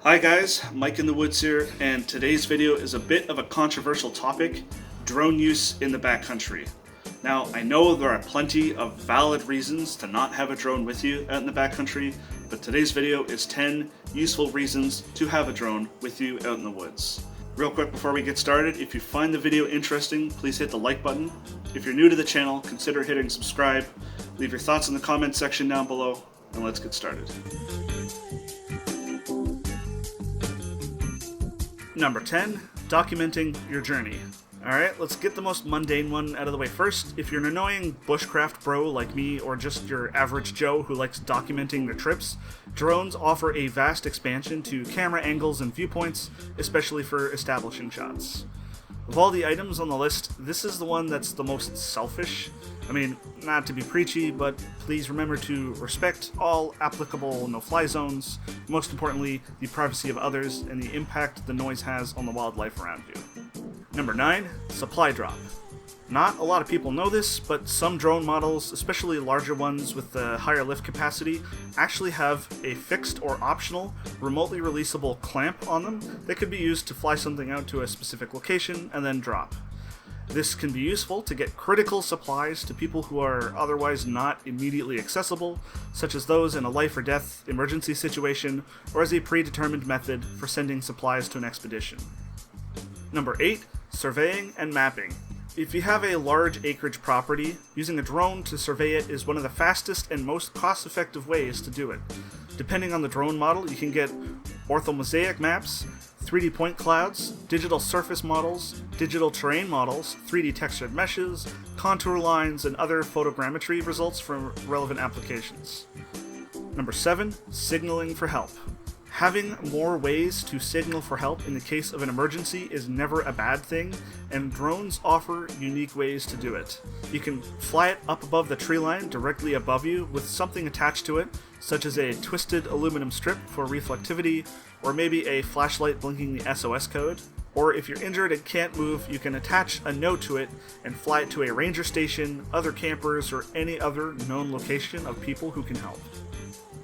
Hi guys, Mike in the Woods here, and today's video is a bit of a controversial topic, drone use in the backcountry. Now, I know there are plenty of valid reasons to not have a drone with you out in the backcountry, but today's video is 10 useful reasons to have a drone with you out in the woods. Real quick before we get started, if you find the video interesting, please hit the like button. If you're new to the channel, consider hitting subscribe. Leave your thoughts in the comment section down below, and let's get started. Number 10, documenting your journey. Alright, let's get the most mundane one out of the way first. If you're an annoying bushcraft bro like me, or just your average Joe who likes documenting their trips, drones offer a vast expansion to camera angles and viewpoints, especially for establishing shots. Of all the items on the list, this is the one that's the most selfish. I mean, not to be preachy, but please remember to respect all applicable no-fly zones, most importantly, the privacy of others and the impact the noise has on the wildlife around you. Number 9, supply drop. Not a lot of people know this, but some drone models, especially larger ones with the higher lift capacity, actually have a fixed or optional, remotely releasable clamp on them that could be used to fly something out to a specific location and then drop. This can be useful to get critical supplies to people who are otherwise not immediately accessible, such as those in a life or death emergency situation, or as a predetermined method for sending supplies to an expedition. Number 8, surveying and mapping. If you have a large acreage property, using a drone to survey it is one of the fastest and most cost-effective ways to do it. Depending on the drone model, you can get orthomosaic maps, 3D point clouds, digital surface models, digital terrain models, 3D textured meshes, contour lines, and other photogrammetry results from relevant applications. Number 7, signaling for help. Having more ways to signal for help in the case of an emergency is never a bad thing, and drones offer unique ways to do it. You can fly it up above the tree line directly above you with something attached to it, such as a twisted aluminum strip for reflectivity, or maybe a flashlight blinking the SOS code. Or if you're injured and can't move, you can attach a note to it and fly it to a ranger station, other campers, or any other known location of people who can help.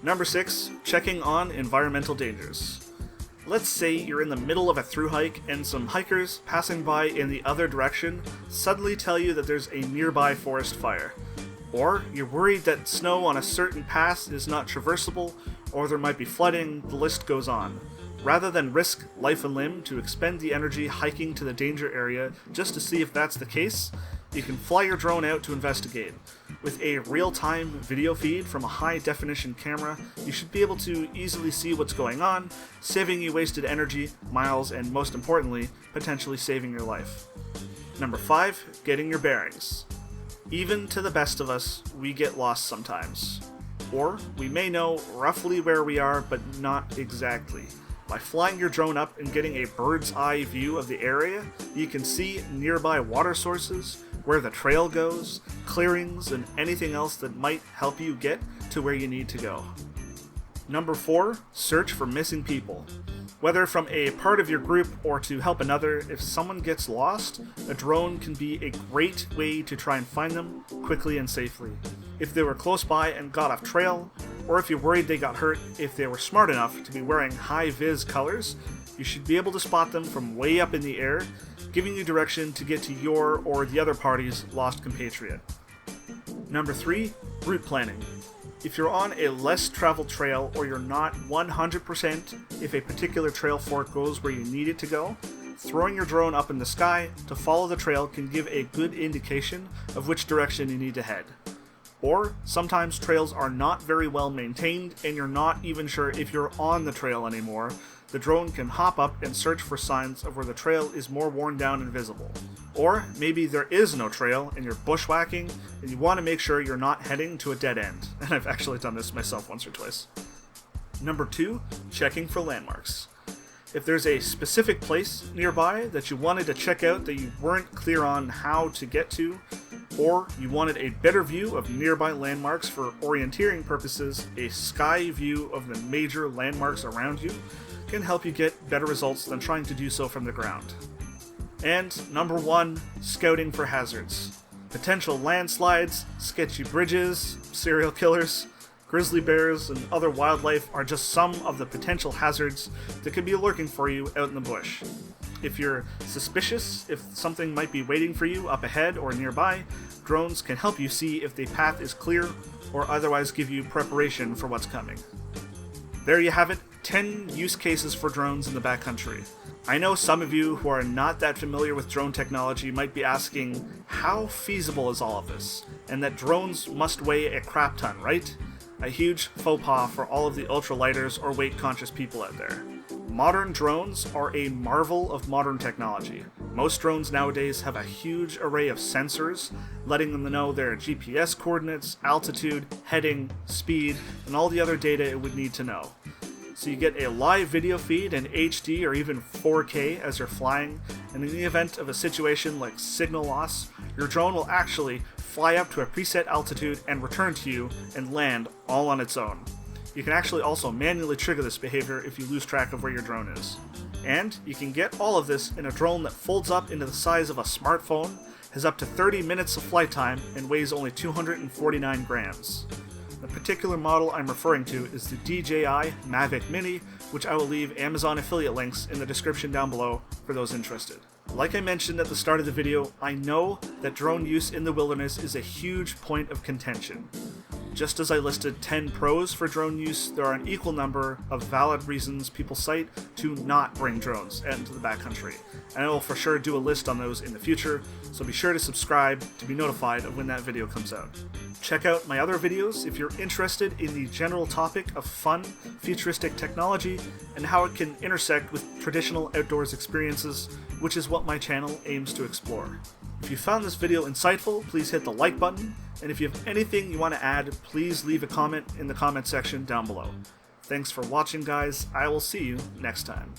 Number 6, checking on environmental dangers. Let's say you're in the middle of a thru hike and some hikers passing by in the other direction suddenly tell you that there's a nearby forest fire. Or you're worried that snow on a certain pass is not traversable, or there might be flooding, the list goes on. Rather than risk life and limb to expend the energy hiking to the danger area just to see if that's the case, you can fly your drone out to investigate. With a real-time video feed from a high-definition camera, you should be able to easily see what's going on, saving you wasted energy, miles, and most importantly, potentially saving your life. Number 5, getting your bearings. Even to the best of us, we get lost sometimes. Or we may know roughly where we are, but not exactly. By flying your drone up and getting a bird's eye view of the area, you can see nearby water sources, where the trail goes, clearings, and anything else that might help you get to where you need to go. Number 4, search for missing people. Whether from a part of your group or to help another, if someone gets lost, a drone can be a great way to try and find them quickly and safely. If they were close by and got off trail, or if you're worried they got hurt, if they were smart enough to be wearing high-vis colors, you should be able to spot them from way up in the air, giving you direction to get to your or the other party's lost compatriot. Number 3, route planning. If you're on a less traveled trail or you're not 100% if a particular trail fork goes where you need it to go, throwing your drone up in the sky to follow the trail can give a good indication of which direction you need to head. Or sometimes trails are not very well maintained and you're not even sure if you're on the trail anymore. The drone can hop up and search for signs of where the trail is more worn down and visible. Or maybe there is no trail and you're bushwhacking and you want to make sure you're not heading to a dead end. And I've actually done this myself once or twice. Number 2, checking for landmarks. If there's a specific place nearby that you wanted to check out that you weren't clear on how to get to, or you wanted a better view of nearby landmarks for orienteering purposes, a sky view of the major landmarks around you can help you get better results than trying to do so from the ground. And number 1, scouting for hazards. Potential landslides, sketchy bridges, serial killers. Grizzly bears and other wildlife are just some of the potential hazards that could be lurking for you out in the bush. If you're suspicious if something might be waiting for you up ahead or nearby, drones can help you see if the path is clear or otherwise give you preparation for what's coming. There you have it, 10 use cases for drones in the backcountry. I know some of you who are not that familiar with drone technology might be asking, how feasible is all of this? And that drones must weigh a crap ton, right? A huge faux pas for all of the ultralighters or weight-conscious people out there. Modern drones are a marvel of modern technology. Most drones nowadays have a huge array of sensors, letting them know their GPS coordinates, altitude, heading, speed, and all the other data it would need to know. So you get a live video feed in HD or even 4K as you're flying, and in the event of a situation like signal loss, your drone will actually fly up to a preset altitude and return to you and land all on its own. You can actually also manually trigger this behavior if you lose track of where your drone is. And you can get all of this in a drone that folds up into the size of a smartphone, has up to 30 minutes of flight time, and weighs only 249 grams. The particular model I'm referring to is the DJI Mavic Mini, which I will leave Amazon affiliate links in the description down below for those interested. Like I mentioned at the start of the video, I know that drone use in the wilderness is a huge point of contention. Just as I listed 10 pros for drone use, there are an equal number of valid reasons people cite to not bring drones out into the backcountry. And I will for sure do a list on those in the future, so be sure to subscribe to be notified of when that video comes out. Check out my other videos if you're interested in the general topic of fun, futuristic technology and how it can intersect with traditional outdoors experiences, which is what my channel aims to explore. If you found this video insightful, please hit the like button, and if you have anything you want to add, please leave a comment in the comment section down below. Thanks for watching, guys. I will see you next time.